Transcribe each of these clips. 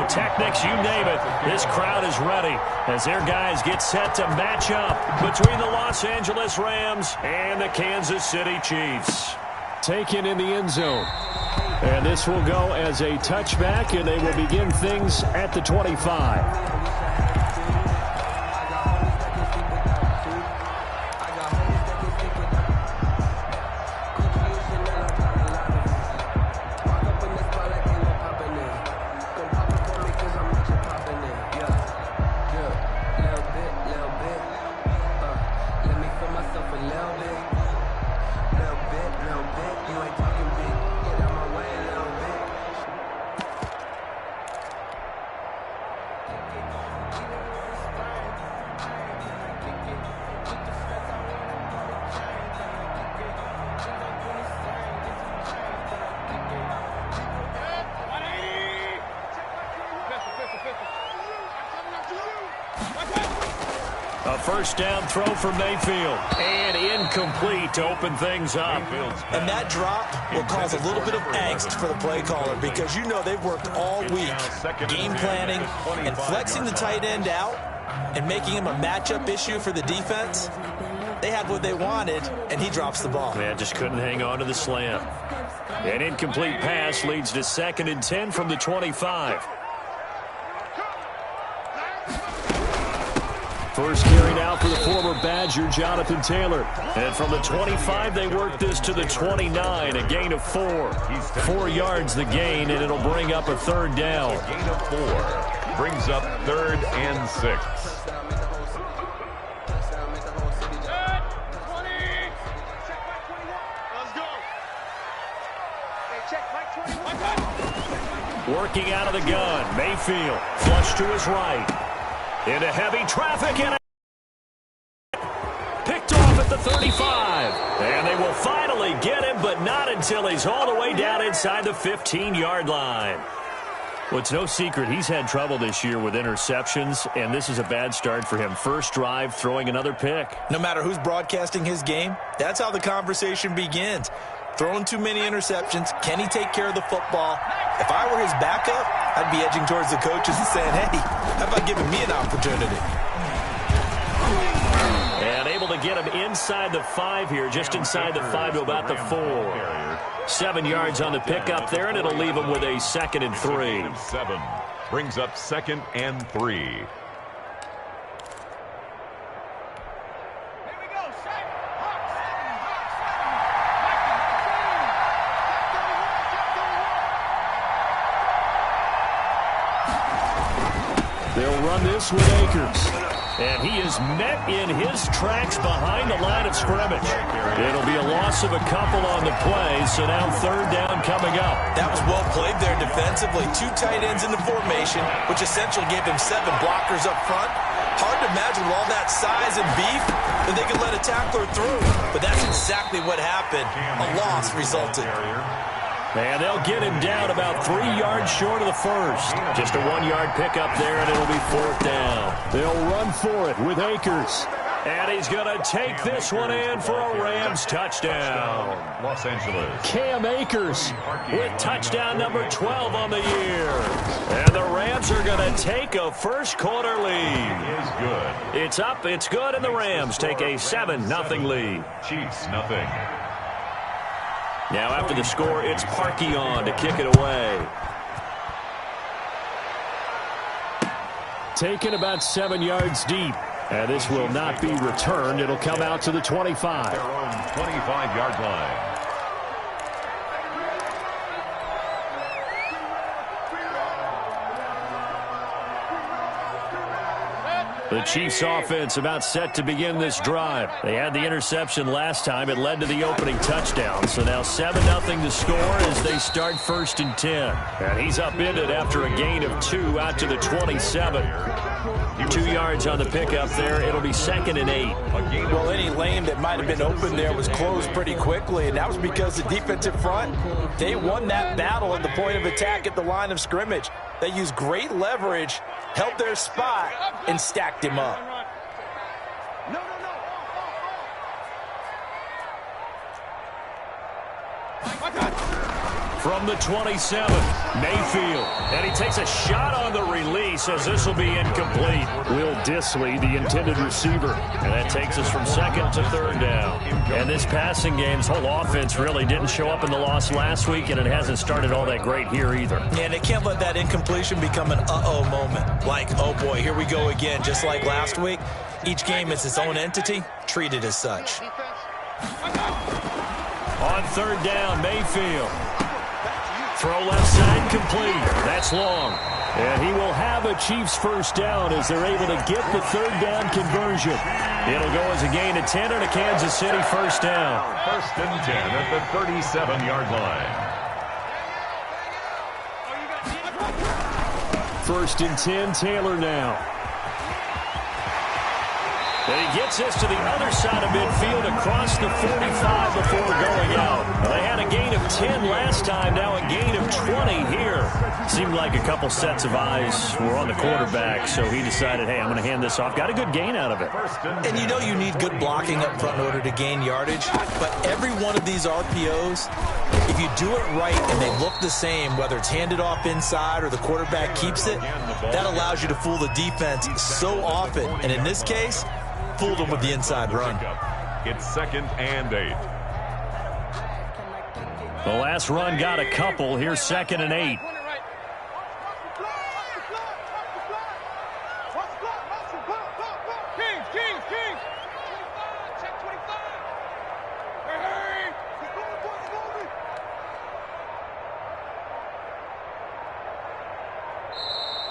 pyrotechnics, you name it. This crowd is ready as their guys get set to match up between the Los Angeles Rams and the Kansas City Chiefs. Taken in the end zone. And this will go as a touchback, and they will begin things at the 25. A first down throw for Mayfield. And incomplete to open things up. And that drop will cause a little bit of angst for the play caller because you know they've worked all week game planning and flexing the tight end out and making him a matchup issue for the defense. They had what they wanted, and he drops the ball. Yeah, just couldn't hang on to the slam. An incomplete pass leads to 2nd and 10 from the 25. First carry now for the former Badger, Jonathan Taylor. And from the 25, they work this to the 29, a gain of 4. 4 yards the gain, and it'll bring up a third down. A gain of 4 brings up 3rd and 6. Working out of the gun, Mayfield flush to his right. Into heavy traffic and picked off at the 35. And they will finally get him, but not until he's all the way down inside the 15-yard line. Well, it's no secret he's had trouble this year with interceptions, and this is a bad start for him. First drive, throwing another pick. No matter who's broadcasting his game, that's how the conversation begins. Throwing too many interceptions. Can he take care of the football? If I were his backup, I'd be edging towards the coaches and saying, hey, how about giving me an opportunity? And able to get him inside the 5 here, just inside the 5 to about the 4. 7 yards on the pickup there, and it'll leave him with a 2nd and 3. 7 brings up 2nd and 3. They'll run this with Akers. And he is met in his tracks behind the line of scrimmage. It'll be a loss of a couple on the play, so now 3rd down coming up. That was well played there defensively. 2 tight ends in the formation, which essentially gave him 7 blockers up front. Hard to imagine with all that size and beef that they could let a tackler through. But that's exactly what happened. A loss resulted. And they'll get him down about 3 yards short of the first. Just a 1-yard pickup there, and it'll be 4th down. They'll run for it with Akers. And he's going to take this one in for a Rams touchdown. Los Angeles. Cam Akers with touchdown number 12 on the year. And the Rams are going to take a first-quarter lead. Is good. It's up, it's good, and the Rams take a 7-0 lead. Chiefs, nothing. Now after the score, it's Parkey on to kick it away. Taken about 7 yards deep. And this will not be returned. It'll come out to the 25. Their own 25-yard line. The Chiefs offense about set to begin this drive. They had the interception last time. It led to the opening touchdown. So now 7-0 to score as they start 1st and 10. And he's upended after a gain of 2 out to the 27. 2 yards on the pickup there. It'll be 2nd and 8. Well, any lane that might have been open there was closed pretty quickly, and that was because the defensive front, they won that battle at the point of attack at the line of scrimmage. They used great leverage, held their spot, and stacked him up. From the 27, Mayfield. And he takes a shot on the release as this will be incomplete. Will Dissly, the intended receiver. And that takes us from second to third down. And this passing game's whole offense really didn't show up in the loss last week, and it hasn't started all that great here either. And they can't let that incompletion become an uh-oh moment. Like, oh boy, here we go again. Just like last week, each game is its own entity, treated as such. On third down, Mayfield. Throw left side complete. That's long. And he will have a Chiefs first down as they're able to get the third down conversion. It'll go as a gain of 10 and a Kansas City first down. First and 10 at the 37-yard line. First and 10, Taylor now. And he gets this to the other side of midfield across the 45 before going out. They had a gain of 10 last time, now a gain of 20 here. Seemed like a couple sets of eyes were on the quarterback, so he decided, hey, I'm going to hand this off. Got a good gain out of it. And you know you need good blocking up front in order to gain yardage, but every one of these RPOs, if you do it right and they look the same, whether it's handed off inside or the quarterback keeps it, that allows you to fool the defense so often. And in this case, fooled them with the inside run. It's second and 8. The last run got a couple. Here's second and 8.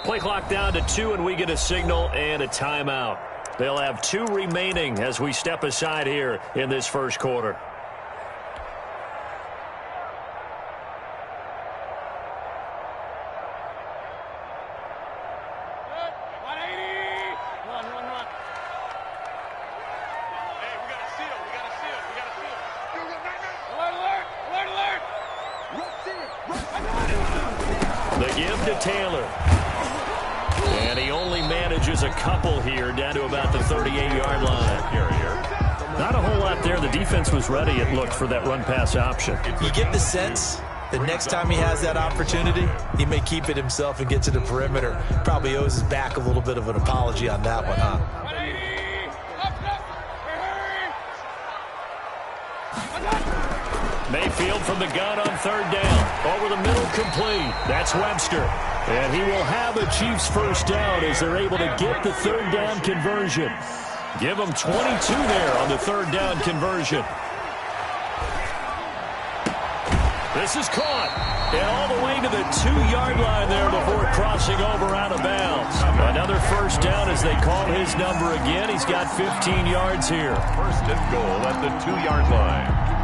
Play clock down to 2, and we get a signal and a timeout. They'll have 2 remaining as we step aside here in this first quarter. The give to Taylor. And he only manages a couple here down to about the 38-yard line. Not a whole lot there. The defense was ready, it looked, for that run-pass option. You get the sense that next time he has that opportunity, he may keep it himself and get to the perimeter. Probably owes his back a little bit of an apology on that one, huh? Mayfield from the gun on third down. Over the middle, complete. That's Webster. And he will have a Chiefs first down as they're able to get the third down conversion. Give them 22 there on the third down conversion. This is caught. And all the way to the 2-yard line there before crossing over out of bounds. Another first down as they call his number again. He's got 15 yards here. First and goal at the 2-yard line.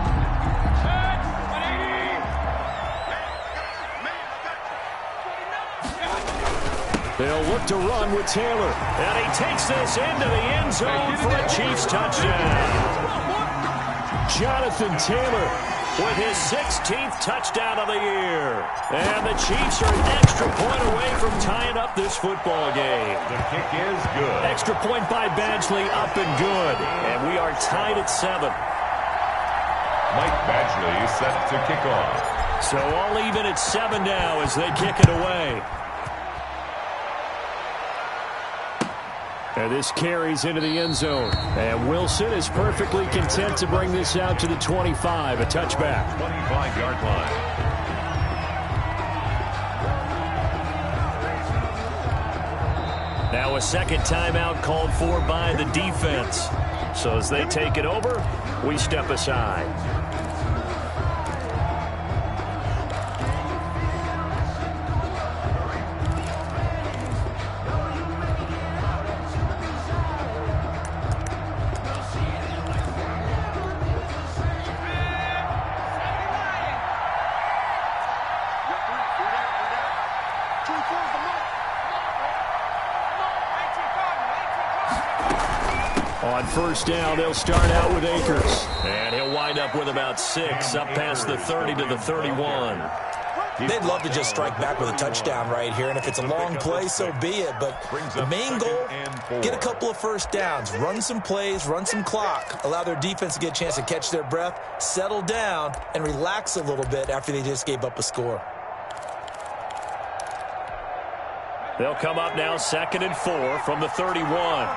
They'll look to run with Taylor. And he takes this into the end zone for a Chiefs touchdown. Jonathan Taylor with his 16th touchdown of the year. And the Chiefs are an extra point away from tying up this football game. The kick is good. Extra point by Badgley, up and good. And we are tied at 7. Mike Badgley set to kick off. So all even at 7 now as they kick it away. And this carries into the end zone. And Wilson is perfectly content to bring this out to the 25, a touchback. 25-yard line. Now a second timeout called for by the defense. So as they take it over, we step aside. On first down, they'll start out with Akers. And he'll wind up with about 6, up past the 30 to the 31. They'd love to just strike back with a touchdown right here, and if it's a long play, so be it. But the main goal, get a couple of first downs, run some plays, run some clock, allow their defense to get a chance to catch their breath, settle down, and relax a little bit after they just gave up a score. They'll come up now 2nd and 4 from the 31.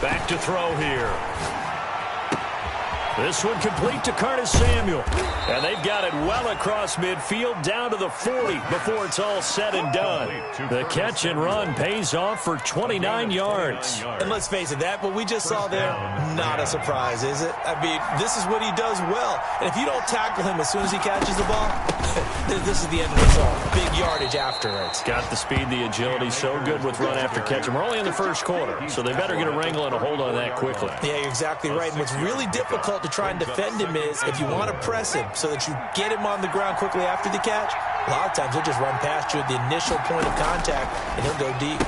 Back to throw here. This one complete to Curtis Samuel. And they've got it well across midfield down to the 40 before it's all said and done. The catch and run pays off for 29 yards. And let's face it, what we just saw there, not a surprise, is it? I mean, this is what he does well. And if you don't tackle him as soon as he catches the ball, this is the end result. Big yardage afterwards. Got the speed, the agility, so good with run after catch. And we're only in the first quarter, so they better get a wrangle and a hold on that quickly. Yeah, you're exactly right. And what's really difficult to try and defend him is if you want to press him so that you get him on the ground quickly after the catch, a lot of times he'll just run past you at the initial point of contact, and he'll go deep.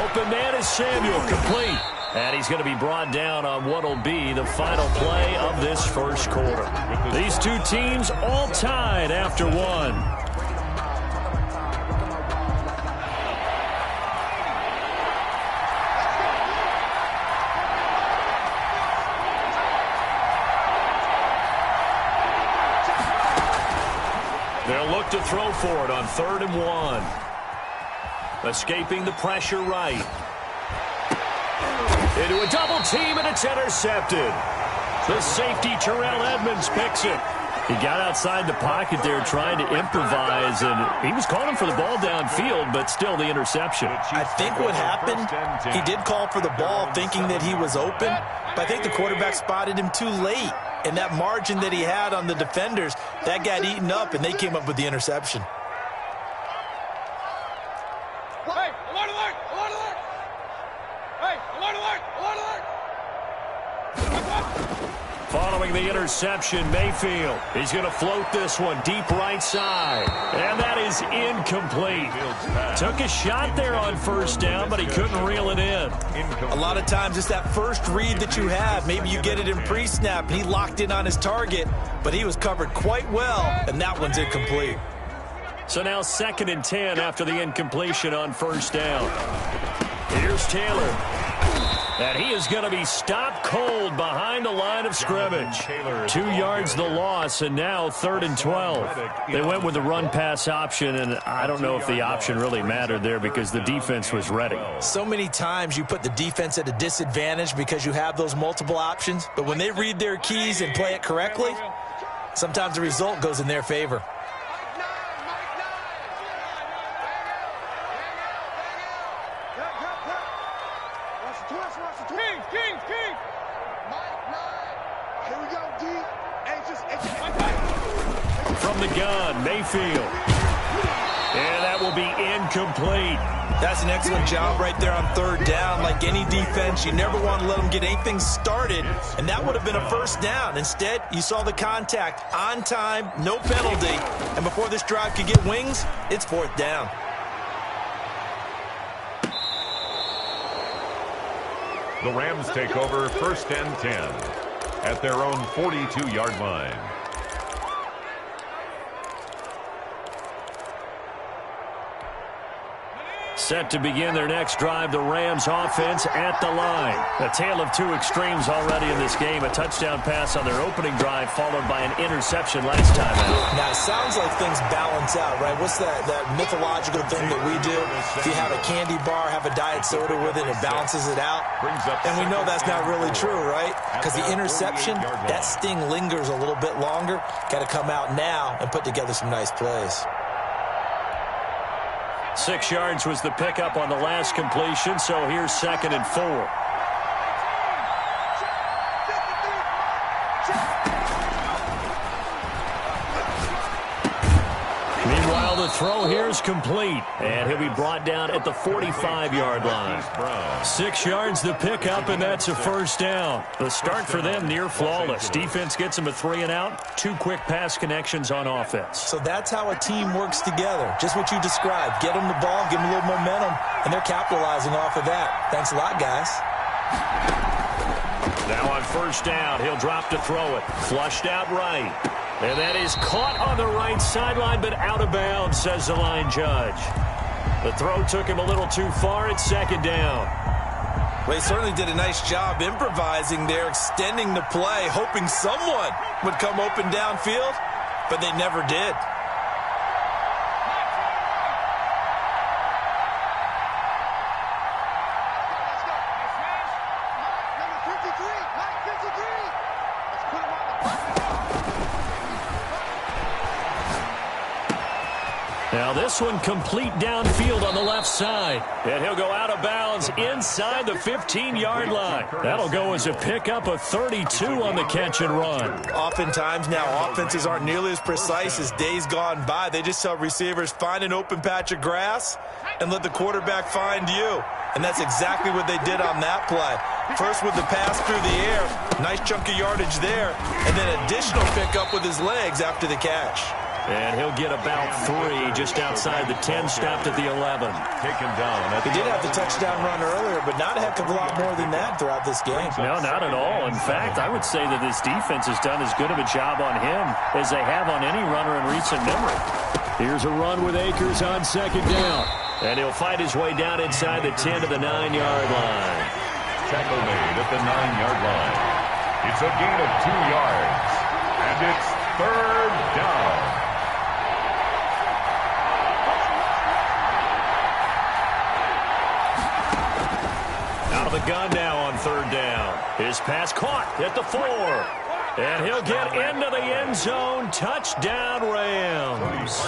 Open man is Samuel, complete. And he's going to be brought down on what will be the final play of this first quarter. These two teams all tied after one. They'll look to throw for it on 3rd and 1. Escaping the pressure right. Into a double team, and it's intercepted. The safety, Terrell Edmonds, picks it. He got outside the pocket there trying to improvise, and he was calling for the ball downfield, but still the interception. I think what happened, he did call for the ball thinking that he was open, but I think the quarterback spotted him too late. And that margin that he had on the defenders, that got eaten up, and they came up with the interception. Hey, alert, alert, alert, alert! Hey, alert, alert, alert, alert! Following the interception, Mayfield. He's going to float this one deep right side. And that is incomplete. Took a shot there on first down, but he couldn't reel it in. A lot of times it's that first read that you have. Maybe you get it in pre-snap, and he locked in on his target, but he was covered quite well, and that one's incomplete. So now 2nd and 10 after the incompletion on first down. Here's Taylor. And he is going to be stopped cold behind the line of scrimmage. 2 yards the loss, and now 3rd and 12. They went with the run-pass option, and I don't know if the option really mattered there because the defense was ready. So many times you put the defense at a disadvantage because you have those multiple options, but when they read their keys and play it correctly, sometimes the result goes in their favor. From the gun, Mayfield. And that will be incomplete. That's an excellent job right there on 3rd down. Like any defense, you never want to let them get anything started, and that would have been a first down. Instead, you saw the contact on time, no penalty, and before this drive could get wings, it's 4th down. The Rams take over 1st and 10 at their own 42-yard line. Set to begin their next drive, the Rams offense at the line. A tale of two extremes already in this game. A touchdown pass on their opening drive followed by an interception last time out. Now, it sounds like things balance out, right? What's that mythological thing that we do? If you have a candy bar, have a diet soda with it, it balances it out. And we know that's not really true, right? Because the interception, that sting lingers a little bit longer. Got to come out now and put together some nice plays. 6 yards was the pickup on the last completion, so here's 2nd and 4. Meanwhile, the throw here is complete, and he'll be brought down at the 45-yard line. 6 yards to pick up, and that's a first down. The start for them near flawless. Defense gets them a 3 and out. 2 quick pass connections on offense. So that's how a team works together. Just what you described. Get them the ball, give them a little momentum, and they're capitalizing off of that. Thanks a lot, guys. Now on first down, he'll drop to throw it. Flushed out right. And that is caught on the right sideline, but out of bounds, says the line judge. The throw took him a little too far. It's second down. Well, he certainly did a nice job improvising there, extending the play, hoping someone would come open downfield, but they never did. Now this one complete downfield on the left side. And he'll go out of bounds inside the 15-yard line. That'll go as a pickup of 32 on the catch and run. Oftentimes now offenses aren't nearly as precise as days gone by. They just tell receivers, find an open patch of grass and let the quarterback find you. And that's exactly what they did on that play. First with the pass through the air, nice chunk of yardage there, and then additional pickup with his legs after the catch. And he'll get about 3 just outside the 10, stopped at the 11. Taken down. He did have the touchdown run earlier, but not a heck of a lot more than that throughout this game. No, not at all. In fact, I would say that this defense has done as good of a job on him as they have on any runner in recent memory. Here's a run with Akers on second down. And he'll fight his way down inside the 10 to the 9-yard line. Tackle made at the 9-yard line. It's a gain of 2 yards. And it's third down. The gun now on third down. His pass caught at the 4. And he'll get into the end zone. Touchdown, Rams.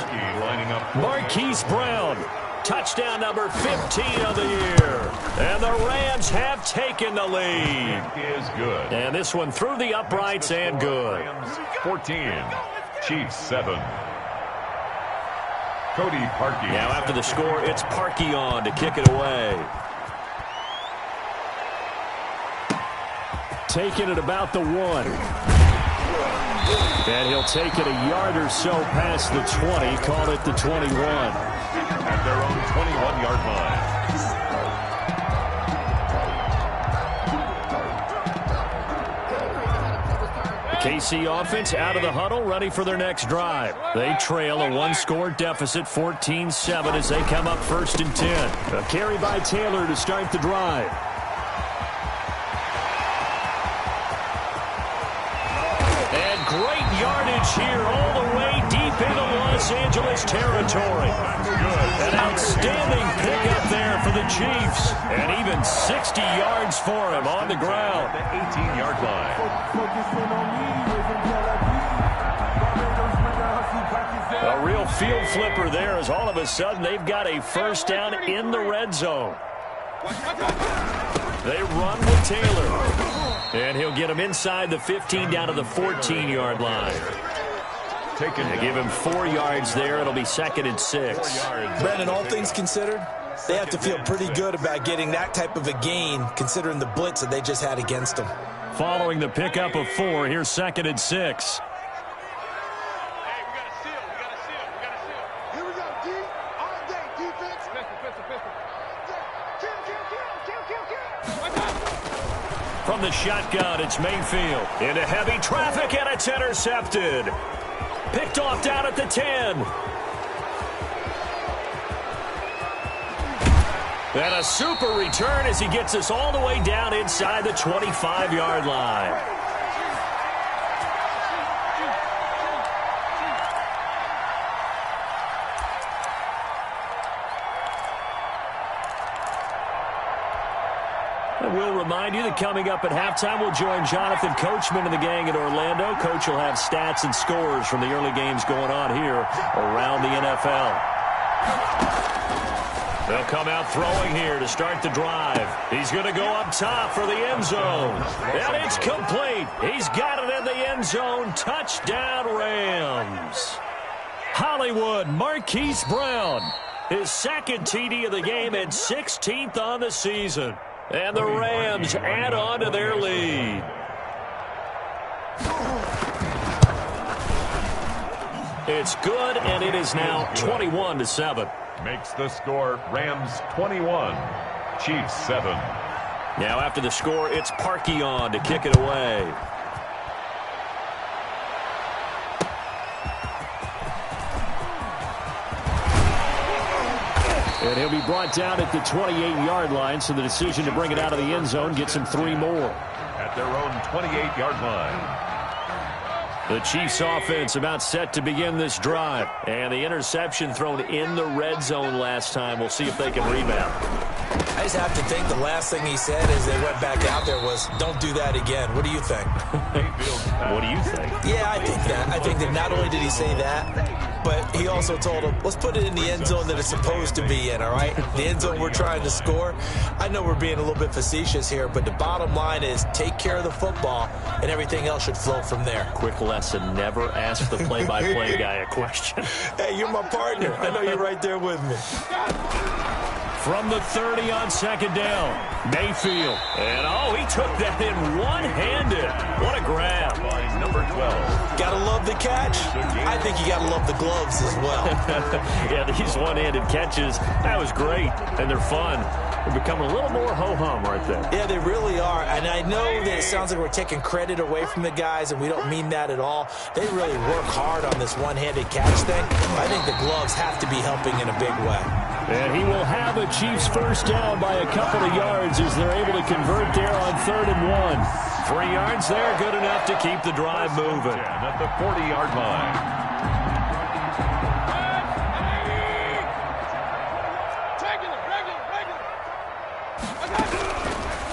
Marquise Brown. Touchdown number 15 of the year. And the Rams have taken the lead. Is good. And this one through the uprights and good. Rams 14. Chiefs 7. Cody Parkey. Now after the score, it's Parkey on to kick it away. Taking it about the 1. And he'll take it a yard or so past the 20. Call it the 21. At their own 21-yard line. KC offense out of the huddle, ready for their next drive. They trail a 1-score deficit, 14-7, as they come up first and 10. A carry by Taylor to start the drive. Great yardage here all the way deep into Los Angeles territory. An outstanding pickup there for the Chiefs. And even 60 yards for him on the ground. The 18-yard line. A real field flipper there as all of a sudden they've got a first down in the red zone. They run with Taylor. And he'll get him inside the 15 down to the 14-yard line. They give him 4 yards there. It'll be second and 6. Brandon, all things considered, they have to feel pretty good about getting that type of a gain considering the blitz that they just had against them. Following the pickup of 4, here's second and 6. From the shotgun, it's Mayfield. Into heavy traffic, and it's intercepted. Picked off down at the 10. And a super return as he gets us all the way down inside the 25-yard line. We'll remind you that coming up at halftime, we'll join Jonathan Coachman and the gang in Orlando. Coach will have stats and scores from the early games going on here around the NFL. They'll come out throwing here to start the drive. He's going to go up top for the end zone. And it's complete. He's got it in the end zone. Touchdown, Rams. Hollywood Marquise Brown. His second TD of the game and 16th on the season. And the Rams add on to their lead. It's good, and it is now 21-7. Makes the score Rams 21, Chiefs 7. Now after the score, it's Parkey on to kick it away. And he'll be brought down at the 28-yard line, so the decision to bring it out of the end zone gets him 3 more. At their own 28-yard line. The Chiefs offense about set to begin this drive. And the interception thrown in the red zone last time. We'll see if they can rebound. I just have to think the last thing he said as they went back out there was, don't do that again. What do you think? What do you think? Yeah, I think that. I think that not only did he say that, but he also told him, let's put it in the end zone that it's supposed to be in, all right? The end zone we're trying to score. I know we're being a little bit facetious here, but the bottom line is take care of the football, and everything else should flow from there. Quick lesson, never ask the play-by-play guy a question. Hey, you're my partner. I know you're right there with me. From the 30 on second down, Mayfield. And, oh, he took that in one-handed. What a grab. Number 12. Gotta love the catch. I think you gotta love the gloves as well. Yeah, these one-handed catches, that was great, and they're fun. They're becoming a little more ho-hum right there. Yeah, they really are. And I know that it sounds like we're taking credit away from the guys, and we don't mean that at all. They really work hard on this one-handed catch thing. I think the gloves have to be helping in a big way. And he will have a Chiefs first down by a couple of yards as they're able to convert there on 3rd and 1. 3 yards there, good enough to keep the drive moving. At the 40-yard line.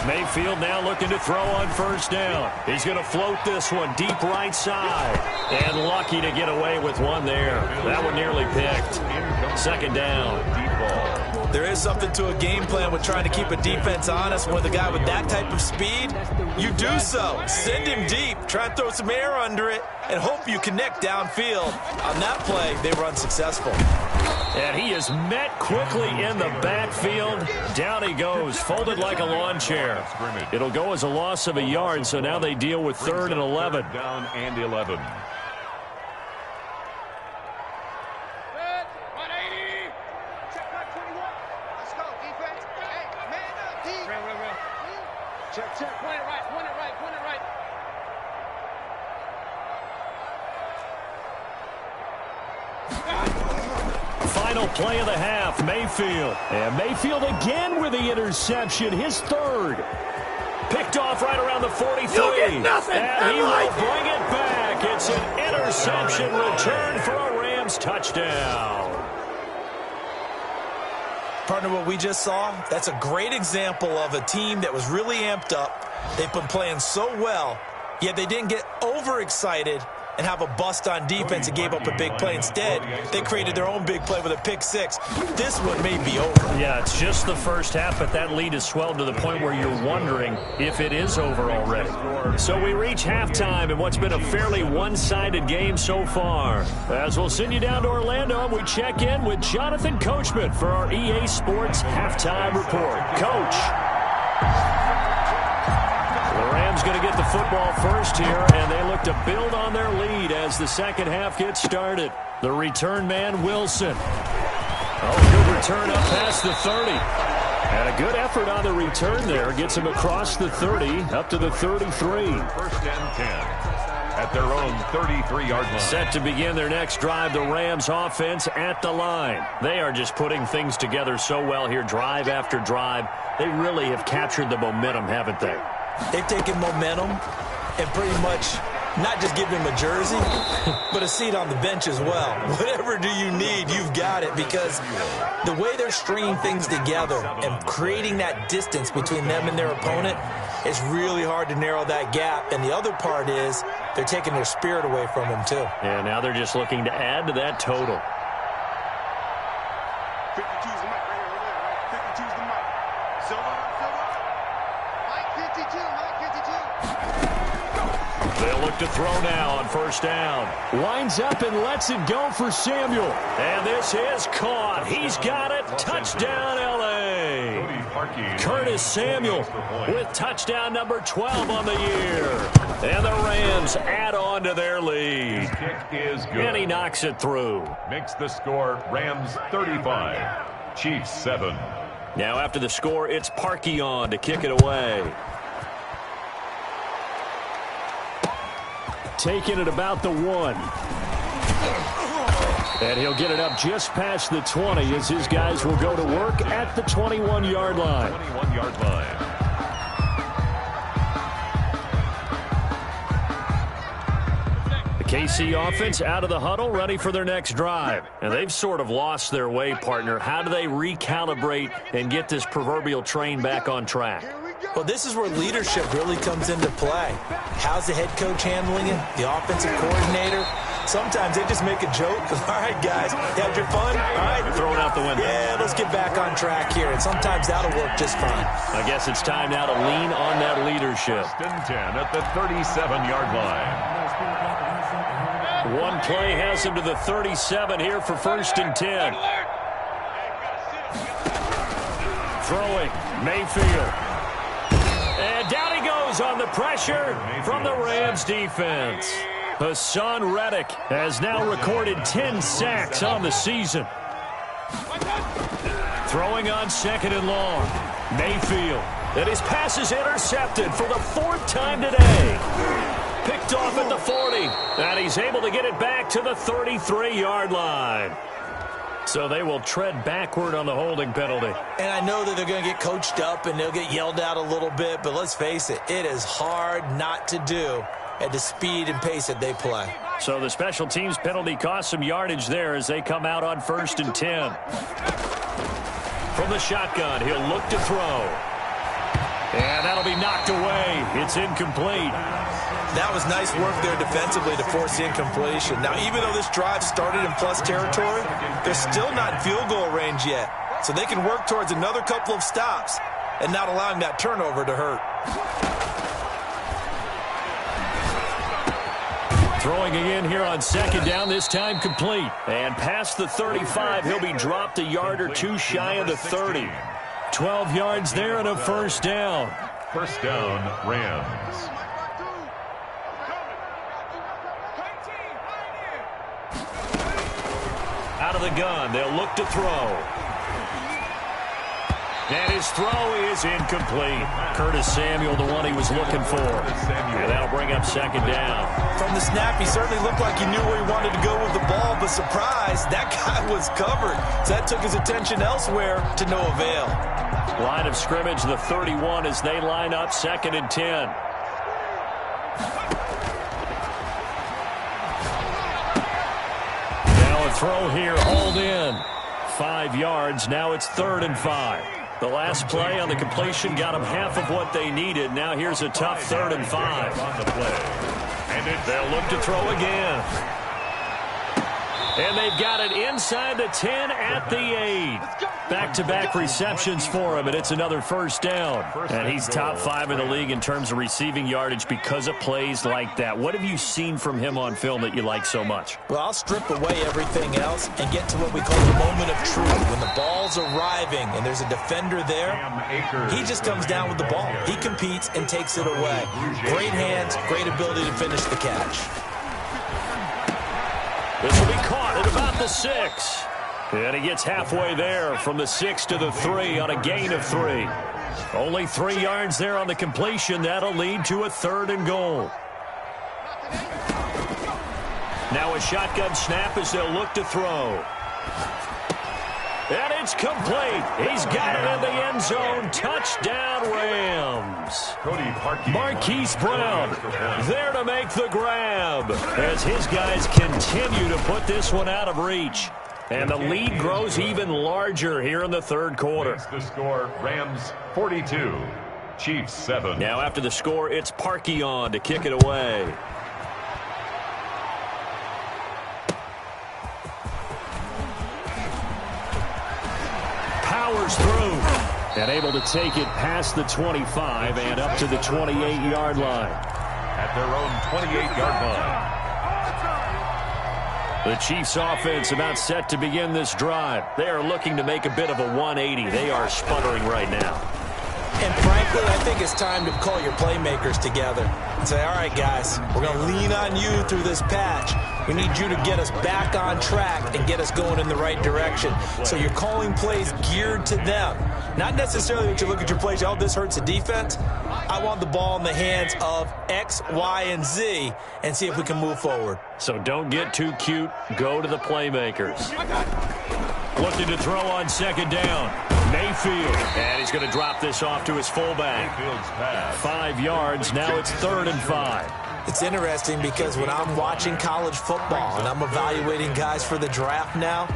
Mayfield now looking to throw on first down. He's going to float this one deep right side. And lucky to get away with one there. That one nearly picked. Second down. There is something to a game plan with trying to keep a defense honest. With a guy with that type of speed, you do so. Send him deep. Try and throw some air under it and hope you connect downfield. On that play, they were unsuccessful. And he is met quickly in the backfield. Down he goes, folded like a lawn chair. It'll go as a loss of a yard, so now they deal with 3rd and 11. Down and 11. Check, point it right, point it right, point it right. Final play of the half, Mayfield. And Mayfield again with the interception, his 3rd. Picked off right around the 43. You get nothing. And he will bring it back. It's an interception return for a Rams touchdown. Partner, what we just saw, that's a great example of a team that was really amped up. They've been playing so well, yet they didn't get overexcited and have a bust on defense and gave up a big play. Instead, they created their own big play with a pick 6. This one may be over. Yeah, it's just the first half, but that lead has swelled to the point where you're wondering if it is over already. So we reach halftime in what's been a fairly one-sided game so far. As we'll send you down to Orlando, and we check in with Jonathan Coachman for our EA Sports Halftime Report. Coach. The Rams going to get the football first here, and they look to build on their lead as the second half gets started. The return man, Wilson. Oh, good return up past the 30. And a good effort on the return there. Gets him across the 30, up to the 33. 1st and 10. At their own 33-yard line. Set to begin their next drive, the Rams offense at the line. They are just putting things together so well here, drive after drive. They really have captured the momentum, haven't they? They've taken momentum and pretty much not just give him a jersey, but a seat on the bench as well. Whatever do you need, you've got it, because the way they're stringing things together and creating that distance between them and their opponent, it's really hard to narrow that gap. And the other part is they're taking their spirit away from them, too. And now they're just looking to add to that total. 52's the mic right here, right? 52's the mic. Silver. Mike 52, Mike 52. They'll look to throw now on first down. Winds up and lets it go for Samuel. And this is caught. He's got it. Touchdown, L.A. Curtis Samuel with touchdown number 12 on the year. And the Rams add on to their lead. Kick is good. And he knocks it through. Makes the score Rams 35, Chiefs 7. Now after the score, it's Parkey on to kick it away. Taking it about the 1. And he'll get it up just past the 20 as his guys will go to work at the 21-yard line. 21-yard line. The KC offense out of the huddle, ready for their next drive. And they've sort of lost their way, partner. How do they recalibrate and get this proverbial train back on track? Well, this is where leadership really comes into play. How's the head coach handling it? The offensive coordinator? Sometimes they just make a joke. All right, guys, you had your fun? All right. Throw it out the window. Yeah, let's get back on track here. And sometimes that'll work just fine. I guess it's time now to lean on that leadership. 10 at the 37-yard line. One play has him to the 37 here for first and 10. Throwing, Mayfield. And down he goes on the pressure from the Rams defense. Hassan Reddick has now recorded 10 sacks on the season. Throwing on second and long. Mayfield. And his pass is intercepted for the 4th time today. Picked off at the 40. And he's able to get it back to the 33-yard line. So they will tread backward on the holding penalty. And I know that they're going to get coached up and they'll get yelled at a little bit, but let's face it, it is hard not to do at the speed and pace that they play. So the special teams penalty cost some yardage there as they come out on first and 10. From the shotgun, he'll look to throw. And that'll be knocked away. It's incomplete. That was nice work there defensively to force the incompletion. Now, even though this drive started in plus territory, they're still not in field goal range yet. So they can work towards another couple of stops and not allowing that turnover to hurt. Throwing again here on second down, this time complete. And past the 35, he'll be dropped a yard or two shy of the 30. 12 yards there and a first down. First down, Rams. Out of the gun, they'll look to throw. And his throw is incomplete. Curtis Samuel, the one he was looking for. And that'll bring up second down. From the snap, he certainly looked like he knew where he wanted to go with the ball, but surprise, that guy was covered. So that took his attention elsewhere to no avail. Line of scrimmage, the 31 as they line up second and 10. Now a throw here, hauled in. 5 yards, now it's 3rd and 5. The last play on the completion got them half of what they needed. Now here's a tough 3rd and 5. On the play. And they'll look to throw again. And they've got it inside the 10 at the 8. Back-to-back receptions for him, and it's another first down. And he's top 5 in the league in terms of receiving yardage because of plays like that. What have you seen from him on film that you like so much? Well, I'll strip away everything else and get to what we call the moment of truth. When the ball's arriving and there's a defender there, he just comes down with the ball. He competes and takes it away. Great hands, great ability to finish the catch. This will be caught at about the 6. And he gets halfway there from the 6 to the 3 on a gain of 3. Only 3 yards there on the completion. That'll lead to a 3rd and goal. Now a shotgun snap as they'll look to throw. And it's complete. He's got it in the end zone. Touchdown, Rams. Marquise Brown there to make the grab as his guys continue to put this one out of reach. And the lead grows even larger here in the 3rd quarter. It's the score, Rams 42, Chiefs 7. Now after the score, it's Parkey on to kick it away. Powers through and able to take it past the 25 and up to the 28-yard line. at their own 28-yard line. The Chiefs offense about set to begin this drive. They are looking to make a bit of a 180. They are sputtering right now. And frankly, I think it's time to call your playmakers together and say, all right, guys, we're going to lean on you through this patch. We need you to get us back on track and get us going in the right direction. So you're calling plays geared to them. Not necessarily that you look at your plays, oh, this hurts the defense. I want the ball in the hands of X, Y, and Z and see if we can move forward. So don't get too cute. Go to the playmakers. Looking to throw on second down. Mayfield. And he's going to drop this off to his fullback. 5 yards. Now it's 3rd and 5. It's interesting because when I'm watching college football and I'm evaluating guys for the draft now,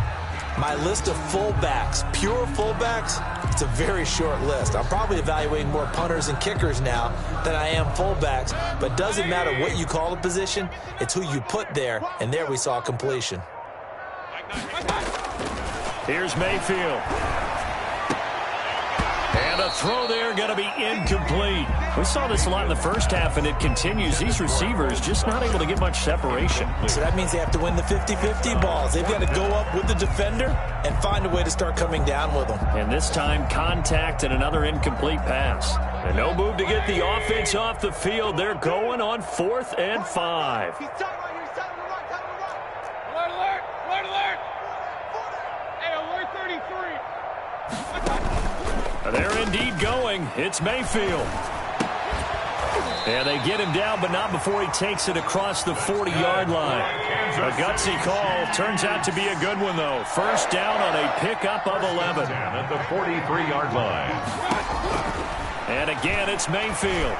my list of fullbacks, pure fullbacks, it's a very short list. I'm probably evaluating more punters and kickers now than I am fullbacks, but it doesn't matter what you call a position, it's who you put there, and there we saw completion. Here's Mayfield. And a throw there going to be incomplete. We saw this a lot in the first half, and it continues. These receivers just not able to get much separation. So that means they have to win the 50-50 balls. They've got to go up with the defender and find a way to start coming down with them. And this time, contact and another incomplete pass. And no move to get the offense off the field. They're going on 4th and 5. He's tight right here. He's tight on the right. Tight on the right. Alert, alert. Alert, alert. Hey, alert 33. They're indeed going. It's Mayfield. And they get him down, but not before he takes it across the 40-yard line. A gutsy call. Turns out to be a good one, though. First down on a pickup of 11. At the 43-yard line. And again, it's Mayfield.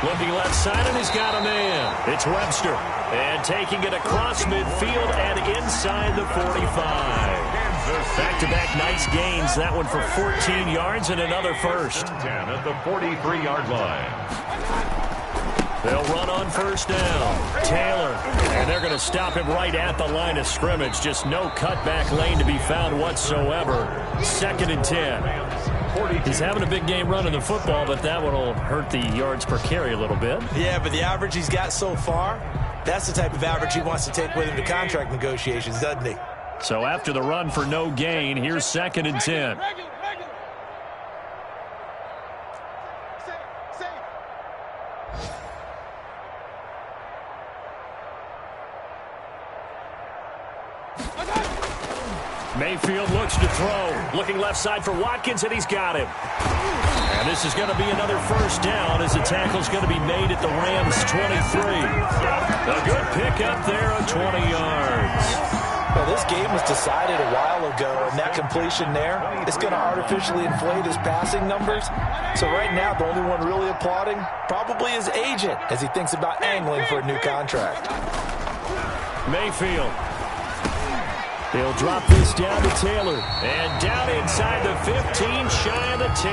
Looking left side, and he's got a man. It's Webster. And taking it across midfield and inside the 45. Back-to-back nice gains. That one for 14 yards and another first. 10 at the 43-yard line. They'll run on first down. Taylor. And they're going to stop him right at the line of scrimmage. Just no cutback lane to be found whatsoever. 2nd and 10. He's having a big game running the football, but that one will hurt the yards per carry a little bit. Yeah, but the average he's got so far, that's the type of average he wants to take with him to contract negotiations, doesn't he? So after the run for no gain, here's 2nd and 10. Mayfield looks to throw. Looking left side for Watkins, and he's got him. And this is going to be another first down as the tackle's going to be made at the Rams' 23. A good pickup there of 20 yards. Well, this game was decided a while ago, and that completion there is going to artificially inflate his passing numbers. So right now, the only one really applauding probably his agent as he thinks about angling for a new contract. Mayfield. He'll drop this down to Taylor. And down inside the 15, shy of the 10.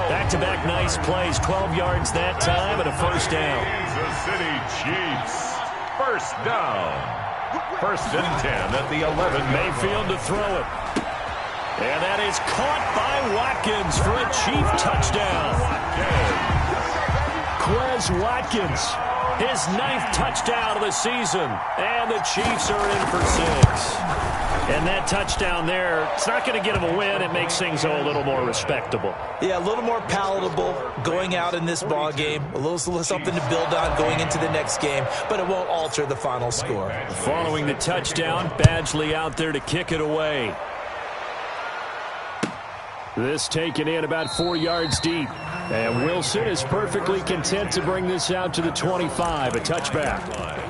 Back-to-back nice plays, 12 yards that time and a first down. Kansas City Chiefs. First down. 1st and 10 at the 11. Mayfield to throw it. And that is caught by Watkins for a Chief touchdown. Quez Watkins, his 9th touchdown of the season. And the Chiefs are in for 6. And that touchdown there, it's not going to get them a win. It makes things a little more respectable. Yeah, a little more palatable going out in this ball game. A little something to build on going into the next game, but it won't alter the final score. Following the touchdown, Badgley out there to kick it away. This taken in about 4 yards deep. And Wilson is perfectly content to bring this out to the 25, a touchback.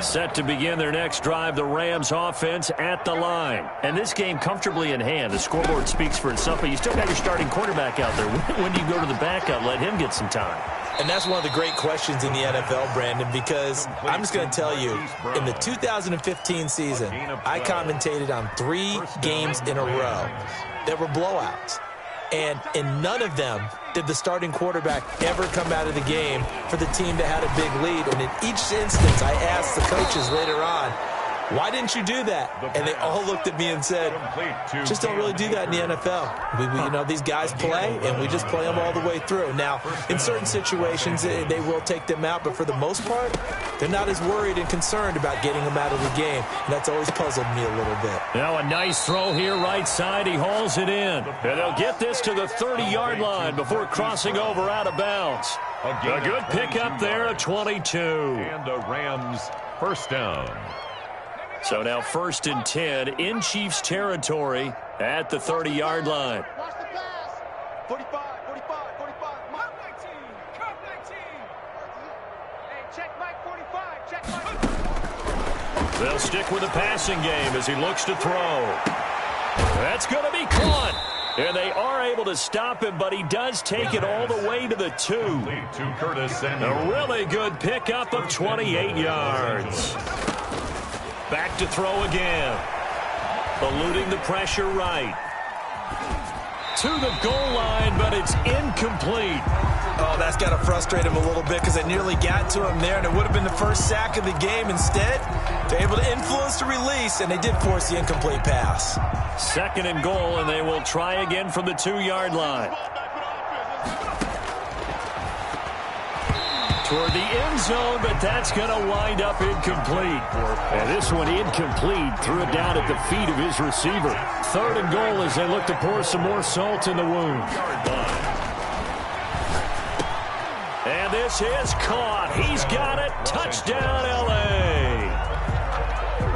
Set to begin their next drive, the Rams offense at the line. And this game comfortably in hand. The scoreboard speaks for itself, but you still got your starting quarterback out there. When do you go to the backup, let him get some time? And that's one of the great questions in the NFL, Brandon, because I'm just going to tell you, in the 2015 season, I commentated on 3 games in a row that were blowouts. And in none of them did the starting quarterback ever come out of the game for the team that had a big lead. And in each instance, I asked the coaches later on, Why didn't you do that? And they all looked at me and said, just don't really do that in the NFL. These guys play, and we just play them all the way through. Now, in certain situations, they will take them out, but for the most part, they're not as worried and concerned about getting them out of the game. And that's always puzzled me a little bit. Now a nice throw here right side. He hauls it in. And they'll get this to the 30-yard line before crossing over out of bounds. A good pickup there at 22. And the Rams first down. So now 1st and 10 in Chiefs territory at the 30-yard line. Watch the pass. 45, 45, 45. Mike 19. Cut 19. Hey, check Mike 45. Check Mike. They'll stick with the passing game as he looks to throw. That's going to be caught. And they are able to stop him, but he does take it all the way to the 2. To Curtis Samuel. A really good pickup of 28 yards. Back to throw again. Eluding the pressure right. To the goal line, but it's incomplete. Oh, that's got to frustrate him a little bit because they nearly got to him there, and it would have been the first sack of the game. Instead, they're able to influence the release, and they did force the incomplete pass. 2nd and goal, and they will try again from the 2-yard line. Toward the end zone, but that's going to wind up incomplete. And this one incomplete. Threw it down at the feet of his receiver. 3rd and goal as they look to pour some more salt in the wound. And this is caught. He's got it. Touchdown, L.A.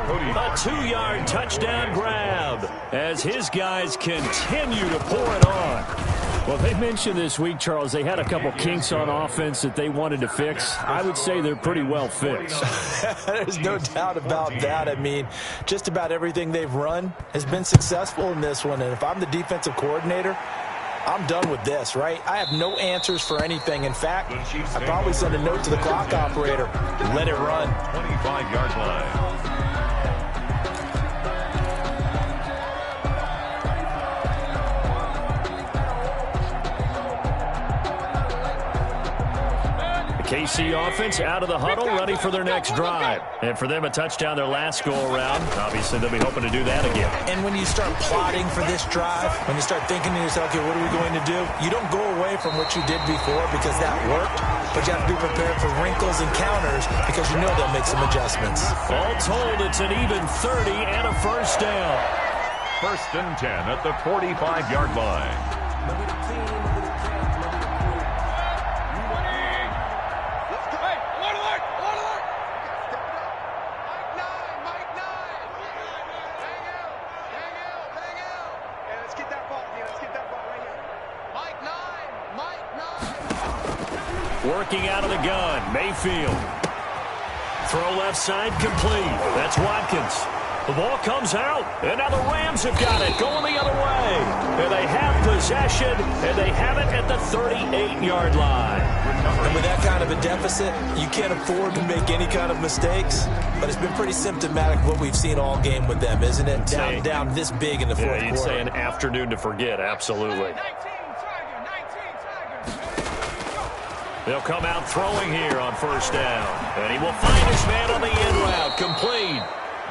A 2-yard touchdown grab as his guys continue to pour it on. Well, they mentioned this week, Charles, they had a couple kinks on offense that they wanted to fix. I would say they're pretty well fixed. There's no doubt about that. I mean, just about everything they've run has been successful in this one. And if I'm the defensive coordinator, I'm done with this, right? I have no answers for anything. In fact, I probably send a note to the clock operator. Let it run. 25-yard line. KC offense out of the huddle, ready for their next drive. And for them, a touchdown their last go-around. Obviously, they'll be hoping to do that again. And when you start plotting for this drive, when you start thinking to yourself, okay, what are we going to do? You don't go away from what you did before because that worked, but you have to be prepared for wrinkles and counters because you know they'll make some adjustments. All told, it's an even 30 and a first down. 1st and 10 at the 45-yard line. Working out of the gun, Mayfield. Throw left side complete. That's Watkins. The ball comes out, and now the Rams have got it, going the other way. And they have possession, and they have it at the 38-yard line. And with that kind of a deficit, you can't afford to make any kind of mistakes. But it's been pretty symptomatic what we've seen all game with them, isn't it? Down this big in the fourth quarter. You'd say an afternoon to forget, absolutely. They'll come out throwing here on first down. And he will find his man on the in route. Complete.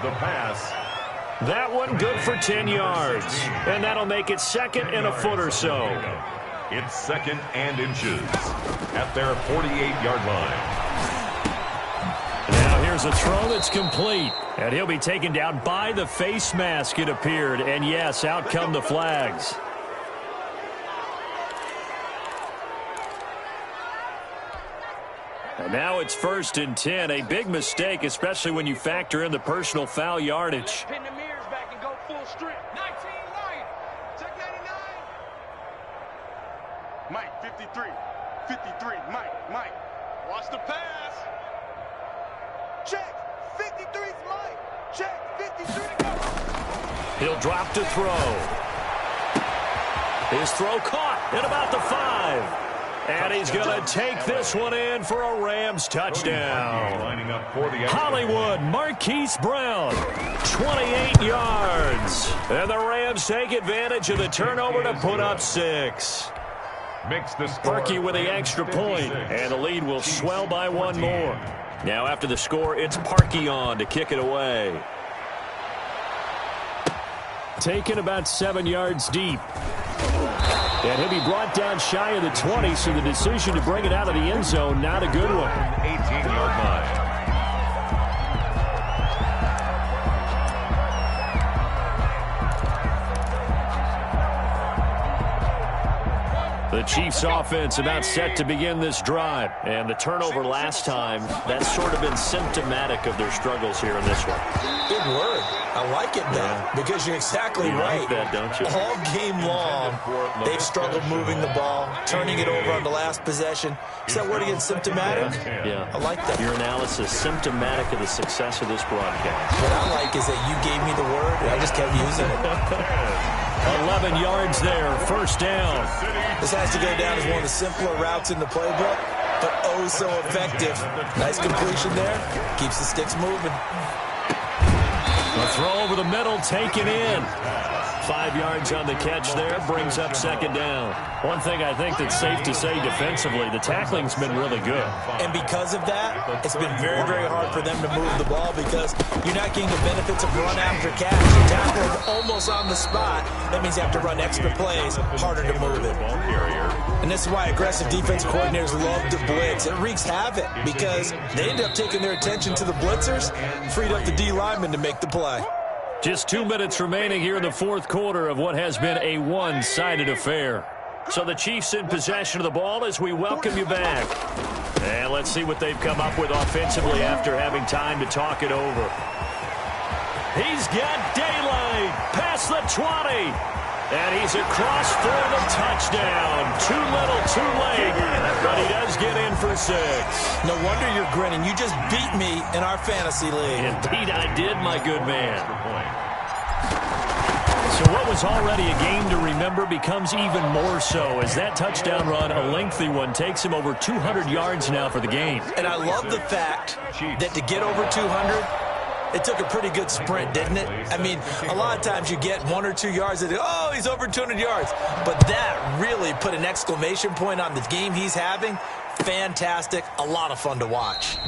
The pass. That one good for 10 yards. And that'll make it 2nd and a foot or so. It's 2nd and inches at their 48-yard line. Now here's a throw that's complete. And he'll be taken down by the face mask, it appeared. And yes, out come the flags. And now it's 1st and 10. A big mistake, especially when you factor in the personal foul yardage. Pin the mirrors back and go full strip. 19 line. Check 99. Mike, 53. 53. Mike. Watch the pass. Check. 53's Mike. Check. 53 to go. He'll drop to throw. His throw caught at about the 5. And he's going to take this one in for a Rams touchdown. Hollywood, Marquise Brown, 28 yards. And the Rams take advantage of the turnover to put up 6. Parkey with the extra point, and the lead will swell by one more. Now after the score, it's Parkey on to kick it away. Taken about 7 yards deep. And he'll be brought down shy of the 20, so the decision to bring it out of the end zone, not a good one. 18-yard line. The Chiefs offense about set to begin this drive. And the turnover last time, that's sort of been symptomatic of their struggles here in this one. Big word. I like it, though, because you're exactly right. Like that, don't you? All game long, they've struggled moving the ball, turning it over on the last possession. Is that word again, symptomatic? Yeah. I like that. Your analysis, symptomatic of the success of this broadcast. What I like is that you gave me the word, and I just kept using it. 11 yards there, first down. This has to go down as one of the simpler routes in the playbook, but oh so effective. Nice completion there. Keeps the sticks moving. A throw over the middle, taken in. 5 yards on the catch there, brings up second down. One thing I think that's safe to say defensively, the tackling's been really good. And because of that, it's been very, very hard for them to move the ball because you're not getting the benefits of run after catch. You tackle them almost on the spot. That means you have to run extra plays, harder to move it. And this is why aggressive defense coordinators love to blitz. It wreaks havoc because they end up taking their attention to the blitzers, freed up the D lineman to make the play. Just 2 minutes remaining here in the fourth quarter of what has been a one-sided affair. So the Chiefs in possession of the ball as we welcome you back. And let's see what they've come up with offensively after having time to talk it over. He's got daylight past the 20. And he's across for the touchdown. Too little, too late. But he does get in for 6. No wonder you're grinning. You just beat me in our fantasy league. Indeed I did, my good man. So what was already a game to remember becomes even more so as that touchdown run, a lengthy one, takes him over 200 yards now for the game. And I love the fact that to get over 200, it took a pretty good sprint, didn't it? I mean, a lot of times you get 1 or 2 yards and oh, he's over 200 yards. But that really put an exclamation point on the game he's having. Fantastic. A lot of fun to watch.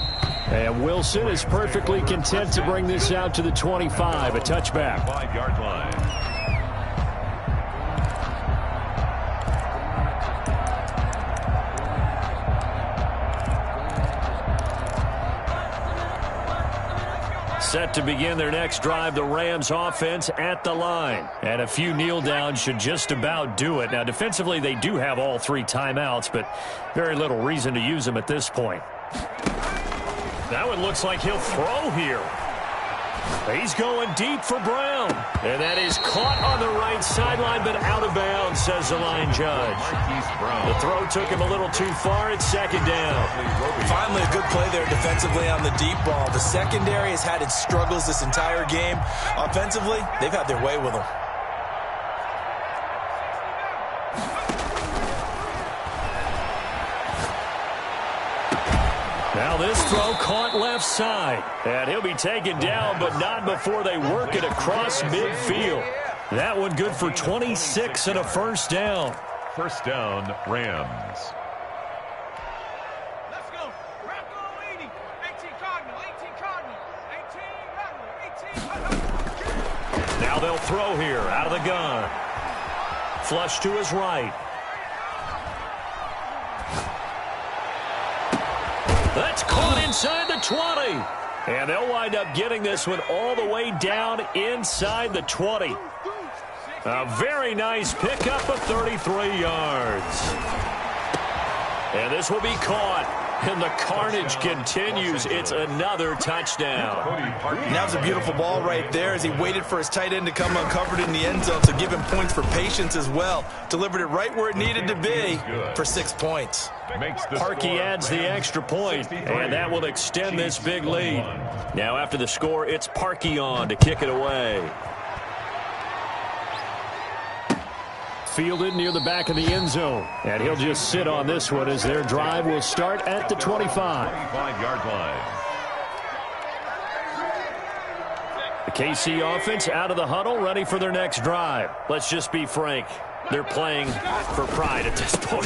And Wilson is perfectly content to bring this out to the 25, a touchback. 5-yard line. Set to begin their next drive, the Rams offense at the line. And a few kneel downs should just about do it. Now, defensively, they do have all 3 timeouts, but very little reason to use them at this point. That one looks like he'll throw here. He's going deep for Brown. And that is caught on the right sideline, but out of bounds, says the line judge. The throw took him a little too far. It's second down. Finally, a good play there defensively on the deep ball. The secondary has had its struggles this entire game. Offensively, they've had their way with them. Now this throw caught left side. And he'll be taken down, but not before they work it across midfield. That one good for 26 and a first down. First down, Rams. Let's go. Rocco 80. 18 Cardinal. 18 Cardinal. 18 Rattler. 18. Now they'll throw here out of the gun. Flush to his right. That's caught inside the 20. And they'll wind up getting this one all the way down inside the 20. A very nice pickup of 33 yards. And this will be caught. And the carnage continues. It's another touchdown. And that was a beautiful ball right there as he waited for his tight end to come uncovered in the end zone to give him points for patience as well. Delivered it right where it needed to be for 6 points. Parkey adds the extra point, and that will extend this big lead. Now after the score, it's Parkey on to kick it away. Fielded near the back of the end zone. And he'll just sit on this one as their drive will start at the 25. 25-yard line. The KC offense out of the huddle, ready for their next drive. Let's just be frank. They're playing for pride at this point.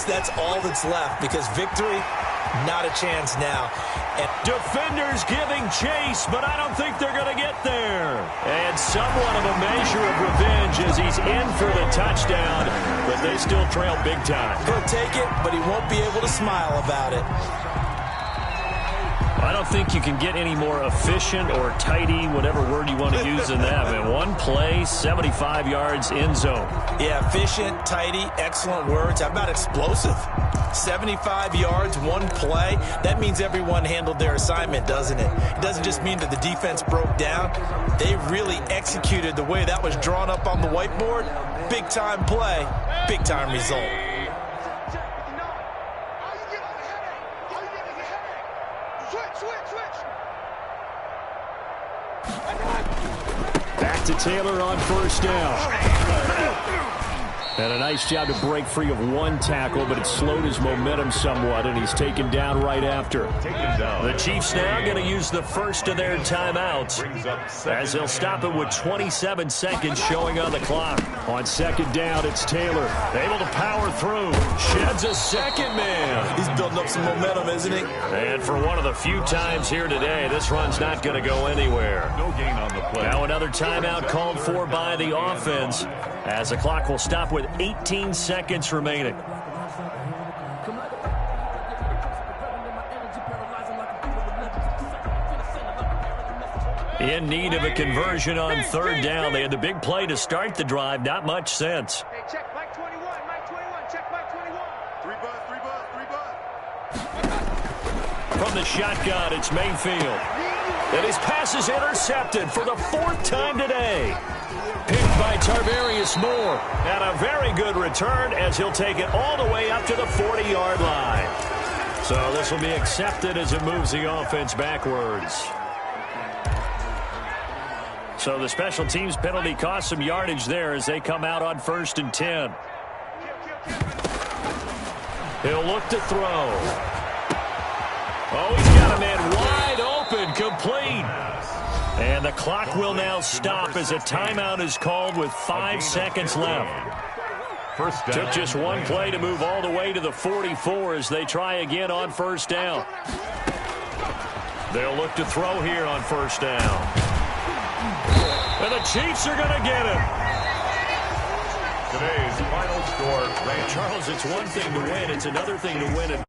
That's all that's left because victory Not a chance now. And defenders giving chase, but I don't think they're going to get there. And somewhat of a measure of revenge as he's in for the touchdown, but they still trail big time. He'll take it, but he won't be able to smile about it. I don't think you can get any more efficient or tidy, whatever word you want to use in that. Man, one play, 75 yards in zone. Yeah, efficient, tidy, excellent words. How about explosive? 75 yards, one play. That means everyone handled their assignment, doesn't it? It doesn't just mean that the defense broke down. They really executed the way that was drawn up on the whiteboard. Big-time play, big-time result. Back to Taylor on first down. And a nice job to break free of one tackle, but it slowed his momentum somewhat, and he's taken down right after. The Chiefs now going to use the first of their timeouts as they'll stop it with 27 seconds showing on the clock. On second down, it's Taylor. Able to power through. Sheds a second man. He's building up some momentum, isn't he? And for one of the few times here today, this run's not going to go anywhere. No gain on the play. Now another timeout called for by the offense as the clock will stop with 18 seconds remaining. In need of a conversion on third down. They had the big play to start the drive. Not much sense. Hey, check Mike 21, Mike 21, check Mike 21. Three buzz. From the shotgun, it's Mayfield. And his pass is intercepted for the fourth time today. Picked by Tarvarius Moore. And a very good return as he'll take it all the way up to the 40-yard line. So this will be accepted as it moves the offense backwards. So the special teams penalty cost some yardage there as they come out on 1st and 10. He'll look to throw. Oh, he's got a man wide open, complete. And the clock will now stop as a timeout is called with 5 seconds left. First down. Took just one play to move all the way to the 44 as they try again on first down. They'll look to throw here on first down. And the Chiefs are going to get him. Today's final score. Charles, it's one thing to win. It's another thing to win it